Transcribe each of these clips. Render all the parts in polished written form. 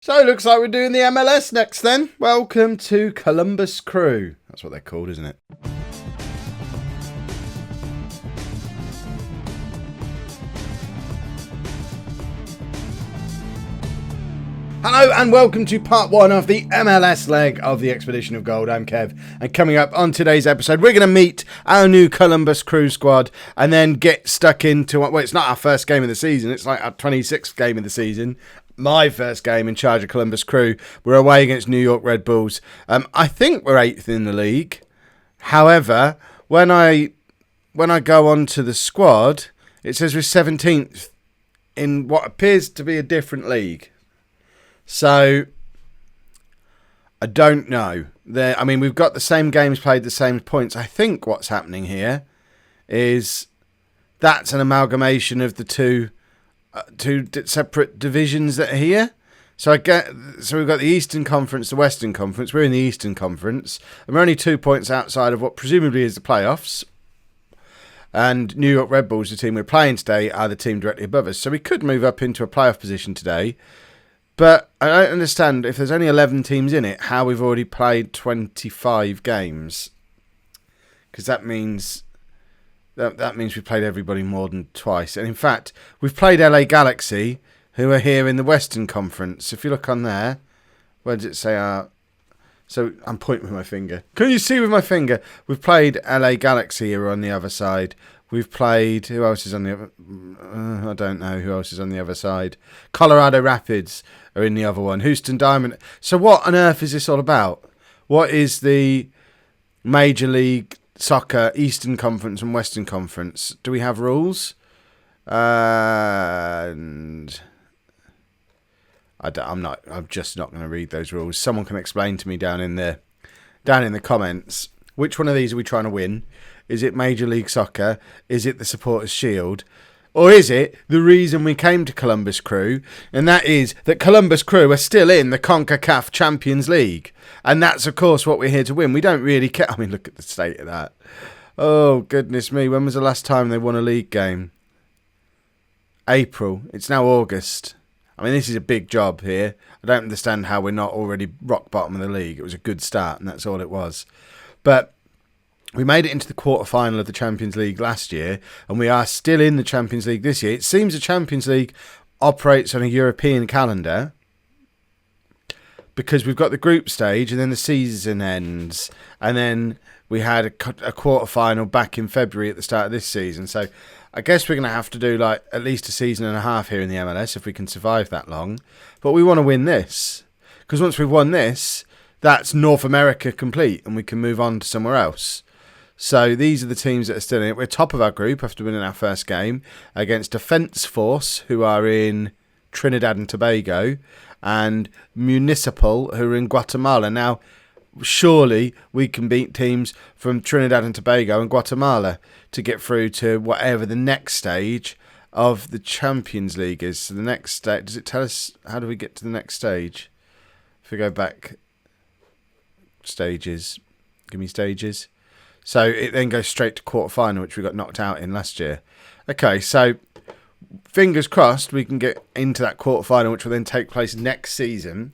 So it looks like we're doing the MLS next then. Welcome to Columbus Crew. That's what they're called, isn't it? Hello and welcome to part one of the MLS leg of the Expedition of Gold. I'm Kev, and coming up on today's episode, we're going to meet our new Columbus Crew squad and then get stuck into, well, it's not our first game of the season, it's like our 26th game of the season. My first game in charge of Columbus Crew. We're away against New York Red Bulls. I think we're 8th in the league. However, when I go on to the squad, it says we're 17th in what appears to be a different league. So, I don't know. We've got the same games played, the same points. I think what's happening here is that's an amalgamation of the two separate divisions that are here. So we've got the Eastern Conference, the Western Conference. We're in the Eastern Conference, and we're only 2 points outside of what presumably is the playoffs. And New York Red Bulls, the team we're playing today, are the team directly above us. So we could move up into a playoff position today. But I don't understand, if there's only 11 teams in it, how we've already played 25 games. Because that means we've played everybody more than twice. And in fact, we've played LA Galaxy, who are here in the Western Conference. If you look on there, where does it say? So I'm pointing with my finger. Can you see with my finger? We've played LA Galaxy here on the other side. We've played, who else is on the other? I don't know who else is on the other side. Colorado Rapids are in the other one. Houston Diamond. So what on earth is this all about? What is the Major League Soccer Eastern Conference and Western Conference? Do we have rules? And I'm just not going to read those rules. Someone can explain to me down in the comments. Which one of these are we trying to win? Is it Major League Soccer? Is it the Supporters' Shield? Or is it the reason we came to Columbus Crew? And that is that Columbus Crew are still in the CONCACAF Champions League. And that's, of course, what we're here to win. We don't really care. I mean, look at the state of that. Oh, goodness me. When was the last time they won a league game? April. It's now August. I mean, this is a big job here. I don't understand how we're not already rock bottom of the league. It was a good start, and that's all it was. But we made it into the quarter-final of the Champions League last year, and we are still in the Champions League this year. It seems the Champions League operates on a European calendar because we've got the group stage, and then the season ends, and then we had a quarter-final back in February at the start of this season. So I guess we're going to have to do like at least a season and a half here in the MLS if we can survive that long. But we want to win this, because once we've won this, that's North America complete, and we can move on to somewhere else. So these are the teams that are still in it. We're top of our group after winning our first game against Defence Force, who are in Trinidad and Tobago, and Municipal, who are in Guatemala. Now, surely we can beat teams from Trinidad and Tobago and Guatemala to get through to whatever the next stage of the Champions League is. So the next stage, does it tell us how do we get to the next stage? If we go back, stages, give me stages. So it then goes straight to quarter-final, which we got knocked out in last year. Okay, so fingers crossed we can get into that quarter-final, which will then take place next season,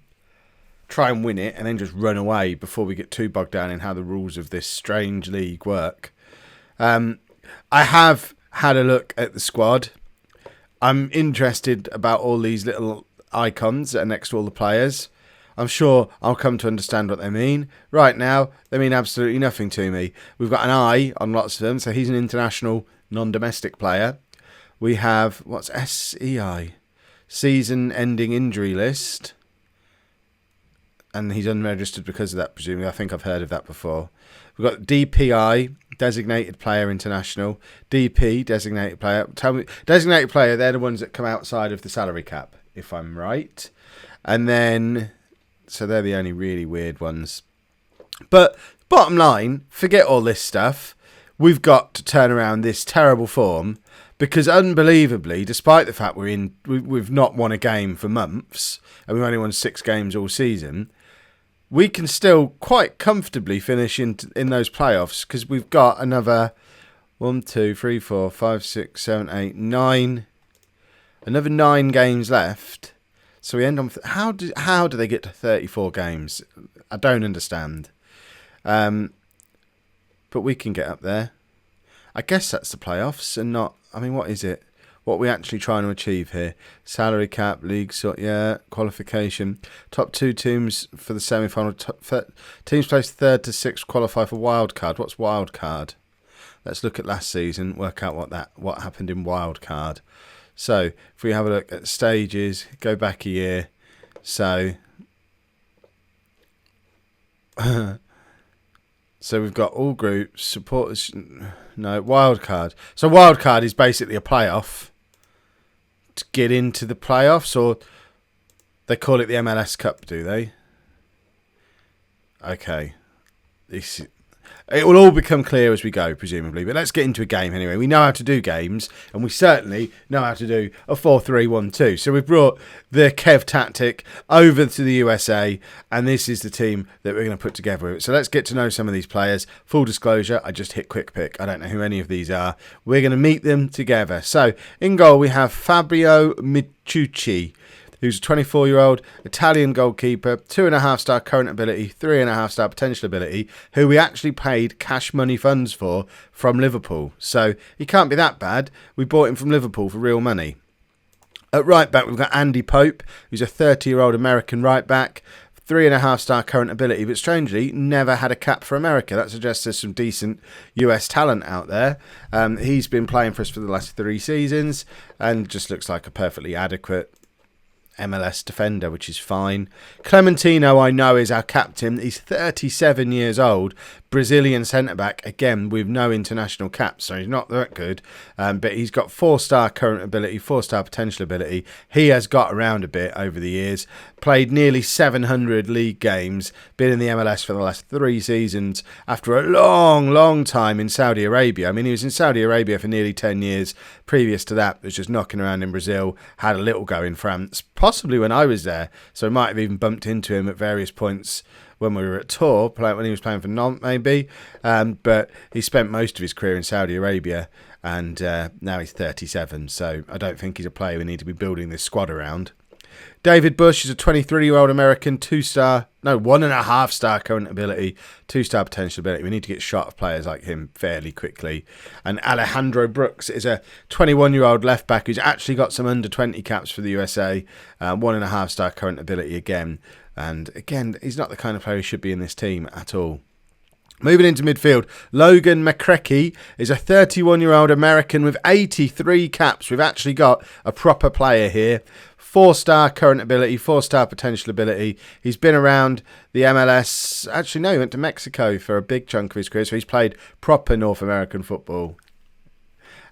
try and win it, and then just run away before we get too bogged down in how the rules of this strange league work. I have had a look at the squad. I'm interested about all these little icons that are next to all the players. I'm sure I'll come to understand what they mean. Right now, they mean absolutely nothing to me. We've got an I on lots of them, so he's an international non-domestic player. We have, what's SEI? Season-ending injury list. And he's unregistered because of that, presumably. I think I've heard of that before. We've got DPI, Designated Player International. DP, Designated Player. Tell me, Designated Player, they're the ones that come outside of the salary cap, if I'm right. And then, so they're the only really weird ones. But bottom line, forget all this stuff. We've got to turn around this terrible form because unbelievably, despite the fact we've not won a game for months and we've only won 6 games all season, we can still quite comfortably finish in those playoffs because we've got another 1, 2, 3, 4, 5, 6, 7, 8, 9. Another 9 games left. So we end on... How do they get to 34 games? I don't understand. But we can get up there. I guess that's the playoffs and not... I mean, what is it? What are we actually trying to achieve here? Salary cap, league, qualification. Top 2 teams for the semi-final. Teams placed 3rd to 6th qualify for wild card. What's wild card? Let's look at last season, work out what happened in wild card. So, if we have a look at stages, go back a year. So, so we've got all groups, supporters, no, wild card. So, wild card is basically a playoff to get into the playoffs, or they call it the MLS Cup, do they? Okay. It will all become clear as we go, presumably. But let's get into a game anyway. We know how to do games, and we certainly know how to do a 4-3-1-2. So we've brought the Kev tactic over to the USA, and this is the team that we're going to put together. So let's get to know some of these players. Full disclosure, I just hit quick pick. I don't know who any of these are. We're going to meet them together. So in goal, we have Fabio Michucci, who's a 24-year-old Italian goalkeeper, 2.5-star current ability, 3.5-star potential ability, who we actually paid cash money funds for from Liverpool. So he can't be that bad. We bought him from Liverpool for real money. At right back, we've got Andy Pope, who's a 30-year-old American right back, 3.5-star current ability, but strangely never had a cap for America. That suggests there's some decent US talent out there. He's been playing for us for the last 3 seasons and just looks like a perfectly adequate MLS defender, which is fine. Clementino, I know, is our captain. He's 37 years old, Brazilian centre-back, again, with no international caps, so he's not that good. But he's got 4-star current ability, 4-star potential ability. He has got around a bit over the years, played nearly 700 league games, been in the MLS for the last 3 seasons, after a long, long time in Saudi Arabia. I mean, he was in Saudi Arabia for nearly 10 years. Previous to that, was just knocking around in Brazil, had a little go in France, possibly when I was there, so I might have even bumped into him at various points when we were at tour, when he was playing for Nantes maybe, but he spent most of his career in Saudi Arabia, and now he's 37, so I don't think he's a player we need to be building this squad around. David Bush is a 23-year-old American, 1.5-star current ability, 2-star potential ability. We need to get shot of players like him fairly quickly. And Alejandro Brooks is a 21-year-old left-back who's actually got some under-20 caps for the USA, 1.5-star current ability again. And again, he's not the kind of player who should be in this team at all. Moving into midfield, Logan McCrecky is a 31-year-old American with 83 caps. We've actually got a proper player here. 4-star current ability, 4-star potential ability. He's been around the MLS. Actually, no, he went to Mexico for a big chunk of his career, so he's played proper North American football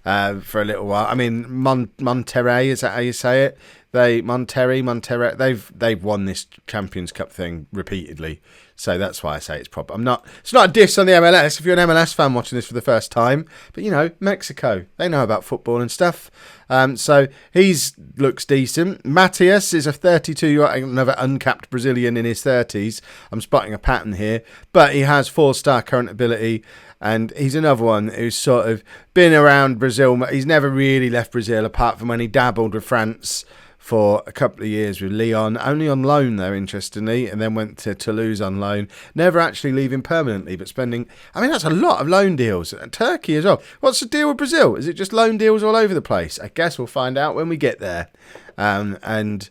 for a little while. I mean, Monterrey, is that how you say it? Monterrey, they've won this Champions Cup thing repeatedly, so that's why I say it's proper. It's not a diss on the MLS if you're an MLS fan watching this for the first time, but you know, Mexico, they know about football and stuff. So looks decent. Matthias is a 32-year-old, another uncapped Brazilian in his 30s. I'm spotting a pattern here, but he has 4-star current ability. And he's another one who's sort of been around Brazil. He's never really left Brazil apart from when he dabbled with France for a couple of years with Lyon. Only on loan, though, interestingly, and then went to Toulouse on loan. Never actually leaving permanently, but spending... I mean, that's a lot of loan deals. Turkey as well. What's the deal with Brazil? Is it just loan deals all over the place? I guess we'll find out when we get there. And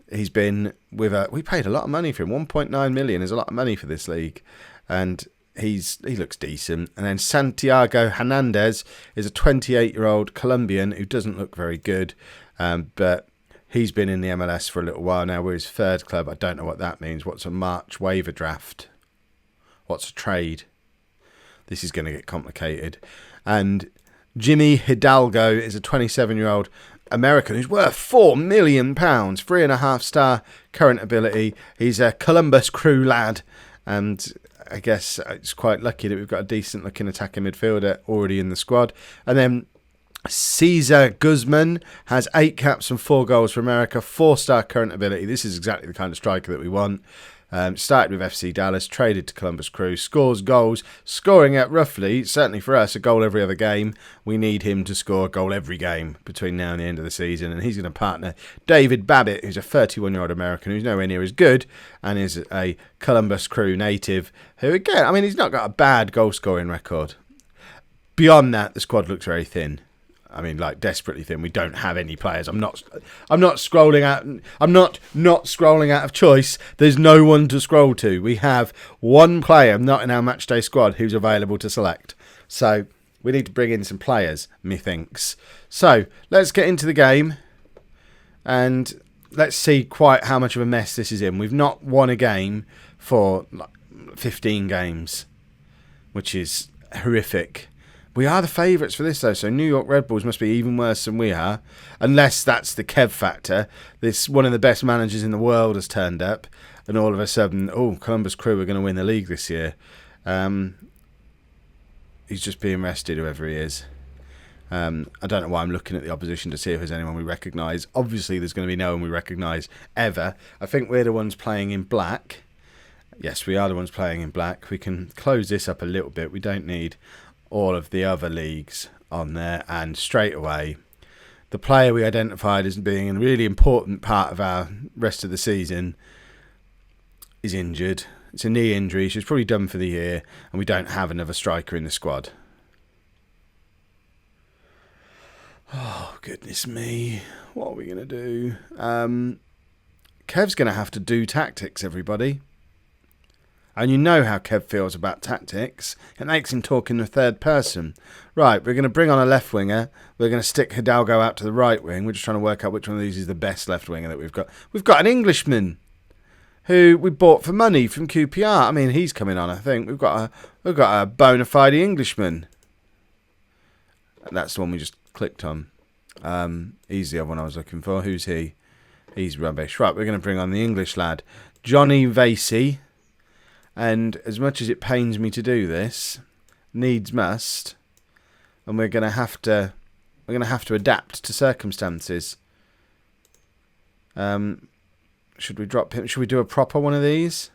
he's been with we paid a lot of money for him. 1.9 million is a lot of money for this league. And... He looks decent. And then Santiago Hernandez is a 28-year-old Colombian who doesn't look very good, but he's been in the MLS for a little while now. We're his 3rd club. I don't know what that means. What's a March waiver draft? What's a trade? This is going to get complicated. And Jimmy Hidalgo is a 27-year-old American who's worth £4 million, 3.5-star current ability. He's a Columbus Crew lad, and I guess it's quite lucky that we've got a decent-looking attacking midfielder already in the squad. And then Cesar Guzman has 8 caps and 4 goals for America, 4-star current ability. This is exactly the kind of striker that we want. Started with FC Dallas, traded to Columbus Crew, scores goals, scoring at roughly, certainly for us, a goal every other game. We need him to score a goal every game between now and the end of the season, and he's going to partner David Babbitt, who's a 31-year-old American who's nowhere near as good and is a Columbus Crew native, who, again, I mean, he's not got a bad goal-scoring record. Beyond that, the squad looks very thin. I mean, like, desperately thin. We don't have any players. I'm not scrolling out. I'm not scrolling out of choice. There's no one to scroll to. We have one player, not in our matchday squad, who's available to select. So we need to bring in some players, methinks. So let's get into the game, and let's see quite how much of a mess this is in. We've not won a game for like 15 games, which is horrific. We are the favourites for this, though, so New York Red Bulls must be even worse than we are, unless that's the Kev factor. This one of the best managers in the world has turned up, and all of a sudden, Columbus Crew are going to win the league this year. He's just being rested, whoever he is. I don't know why I'm looking at the opposition to see if there's anyone we recognise. Obviously, there's going to be no one we recognise ever. I think we're the ones playing in black. Yes, we are the ones playing in black. We can close this up a little bit. We don't need all of the other leagues on there, and straight away the player we identified as being a really important part of our rest of the season is injured. It's a knee injury. She's probably done for the year, and we don't have another striker in the squad. Oh, goodness me. What are we going to do? Kev's going to have to do tactics, everybody. And you know how Kev feels about tactics. It makes him talk in the third person. Right, we're going to bring on a left winger. We're going to stick Hidalgo out to the right wing. We're just trying to work out which one of these is the best left winger that we've got. We've got an Englishman who we bought for money from QPR. I mean, he's coming on, I think. We've got a bona fide Englishman. And that's the one we just clicked on. He's the other one I was looking for. Who's he? He's rubbish. Right, we're going to bring on the English lad, Johnny Vasey. And as much as it pains me to do this, needs must, and we're going to have to adapt to circumstances. Should we drop him? Should we do a proper one of these?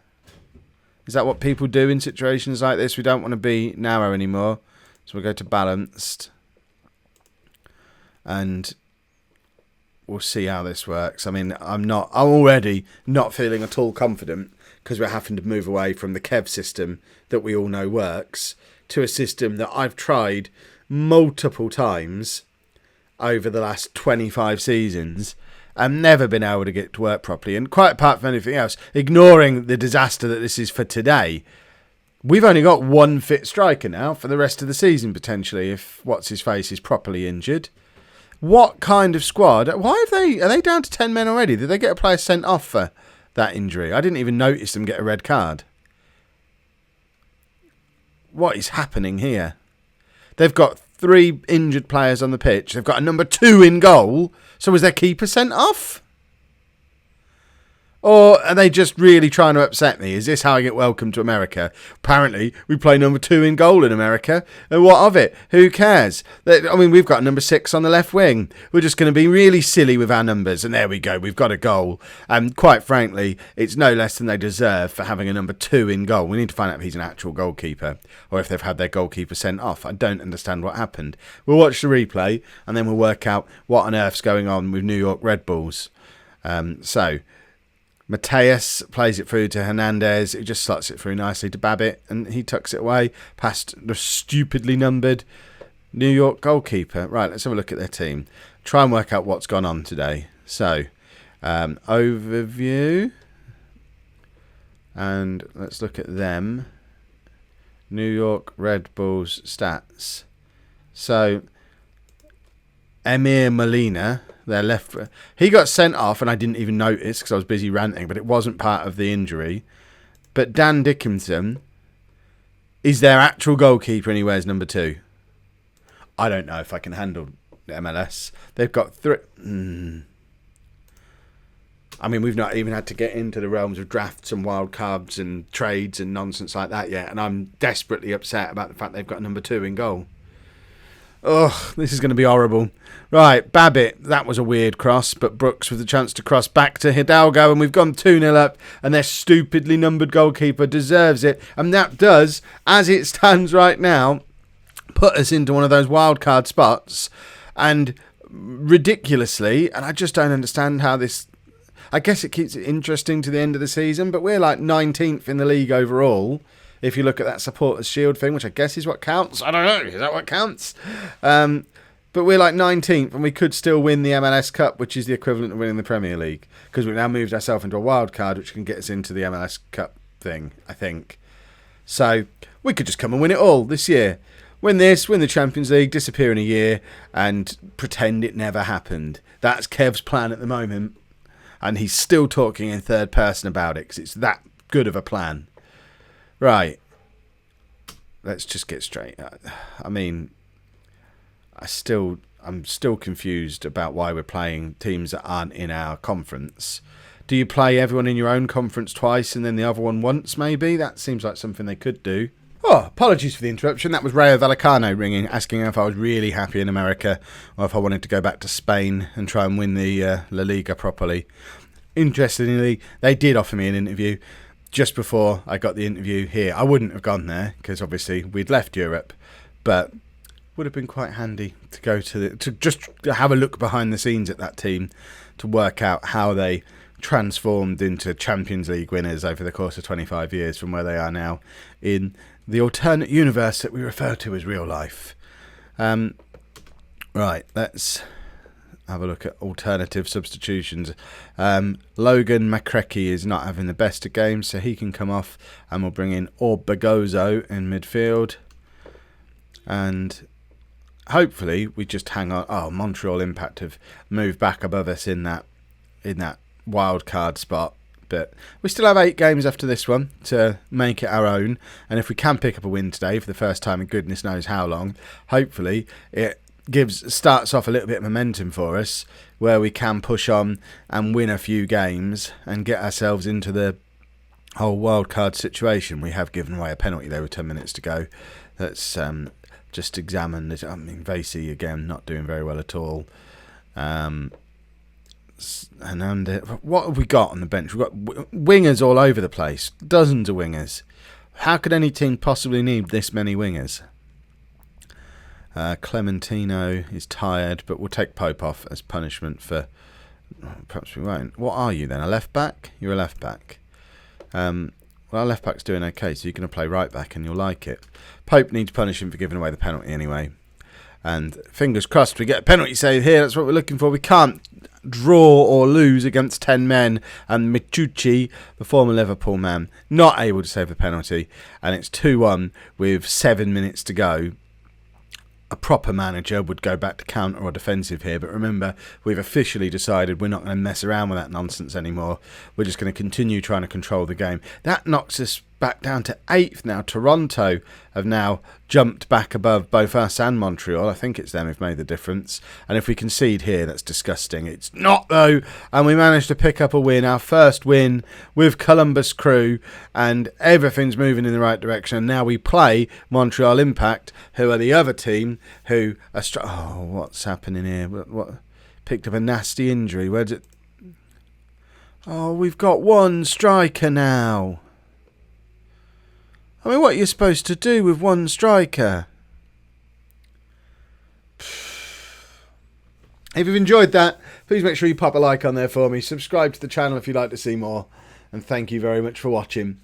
Is that what people do in situations like this? We don't want to be narrow anymore, so we'll go to balanced, and we'll see how this works. I mean, I'm already not feeling at all confident, because we're having to move away from the Kev system that we all know works to a system that I've tried multiple times over the last 25 seasons and never been able to get to work properly. And quite apart from anything else, ignoring the disaster that this is for today, we've only got one fit striker now for the rest of the season, potentially, if What's-His-Face is properly injured. What kind of squad? Are they down to 10 men already? Did they get a player sent off for that injury? I didn't even notice them get a red card. What is happening here? They've got 3 injured players on the pitch. They've got a number 2 in goal. So was their keeper sent off? Or are they just really trying to upset me? Is this how I get welcome to America? Apparently, we play number 2 in goal in America. And what of it? Who cares? I mean, we've got number 6 on the left wing. We're just going to be really silly with our numbers. And there we go. We've got a goal. And quite frankly, it's no less than they deserve for having a number 2 in goal. We need to find out if he's an actual goalkeeper or if they've had their goalkeeper sent off. I don't understand what happened. We'll watch the replay and then we'll work out what on earth's going on with New York Red Bulls. Mateus plays it through to Hernandez. He just slots it through nicely to Babbitt, and he tucks it away past the stupidly numbered New York goalkeeper. Right, let's have a look at their team. Try and work out what's gone on today. So, overview. And let's look at them. New York Red Bulls stats. So, Emir Molina, their left, he got sent off and I didn't even notice because I was busy ranting, but it wasn't part of the injury. But Dan Dickinson is their actual goalkeeper and he wears number 2. I don't know if I can handle the MLS. They've got 3. I mean, we've not even had to get into the realms of drafts and wild cards and trades and nonsense like that yet, and I'm desperately upset about the fact they've got number 2 in goal. Oh, this is going to be horrible. Right, Babbitt, that was a weird cross, but Brooks with the chance to cross back to Hidalgo, and we've gone 2-0 up, and their stupidly numbered goalkeeper deserves it, and that does, as it stands right now, put us into one of those wildcard spots, and ridiculously, and I just don't understand how this... I guess it keeps it interesting to the end of the season, but we're like 19th in the league overall, if you look at that Supporters' Shield thing, which I guess is what counts. I don't know, is that what counts? But we're like 19th, and we could still win the MLS Cup, which is the equivalent of winning the Premier League, because we've now moved ourselves into a wild card, which can get us into the MLS Cup thing, I think. So we could just come and win it all this year. Win this, win the Champions League, disappear in a year, and pretend it never happened. That's Kev's plan at the moment, and he's still talking in third person about it, because it's that good of a plan. Right. Let's just get straight. I mean... I'm still confused about why we're playing teams that aren't in our conference. Do you play everyone in your own conference twice and then the other one once, maybe? That seems like something they could do. Oh, apologies for the interruption. That was Rayo Vallecano ringing, asking if I was really happy in America or if I wanted to go back to Spain and try and win the La Liga properly. Interestingly, they did offer me an interview just before I got the interview here. I wouldn't have gone there because obviously we'd left Europe, but... would have been quite handy to go to just have a look behind the scenes at that team to work out how they transformed into Champions League winners over the course of 25 years from where they are now in the alternate universe that we refer to as real life. Right, let's have a look at alternative substitutions. Logan McCrecky is not having the best of games, so he can come off, and we'll bring in Orbegozo in midfield. And... hopefully we just hang on. Oh, Montreal Impact have moved back above us in that wild card spot, but we still have 8 games after this one to make it our own. And if we can pick up a win today for the first time in goodness knows how long, hopefully it starts off a little bit of momentum for us, where we can push on and win a few games and get ourselves into the whole wild card situation. We have given away a penalty there with 10 minutes to go. That's just examined it. I mean, Vasey again not doing very well at all. And what have we got on the bench? We've got wingers all over the place, dozens of wingers. How could any team possibly need this many wingers? Clementino is tired, but we'll take Pope off as punishment for... perhaps we won't. What are you then? A left back? You're a left back. Well, our left back's doing okay, so you're going to play right back and you'll like it. Pope needs punishing for giving away the penalty anyway. And fingers crossed we get a penalty save here. That's what we're looking for. We can't draw or lose against 10 men. And Michucci, the former Liverpool man, not able to save the penalty. And it's 2-1 with 7 minutes to go. A proper manager would go back to counter or defensive here, but remember, we've officially decided we're not going to mess around with that nonsense anymore. We're just going to continue trying to control the game. That knocks us back down to 8th now. Toronto have now jumped back above both us and Montreal. I think it's them who've made the difference. And if we concede here, that's disgusting. It's not, though. And we managed to pick up a win, our first win with Columbus Crew. And everything's moving in the right direction. And now we play Montreal Impact, who are the other team who are... oh, what's happening here? What? Picked up a nasty injury. Where's it? Oh, we've got one striker now. I mean, what are you supposed to do with one striker? If you've enjoyed that, please make sure you pop a like on there for me. Subscribe to the channel if you'd like to see more. And thank you very much for watching.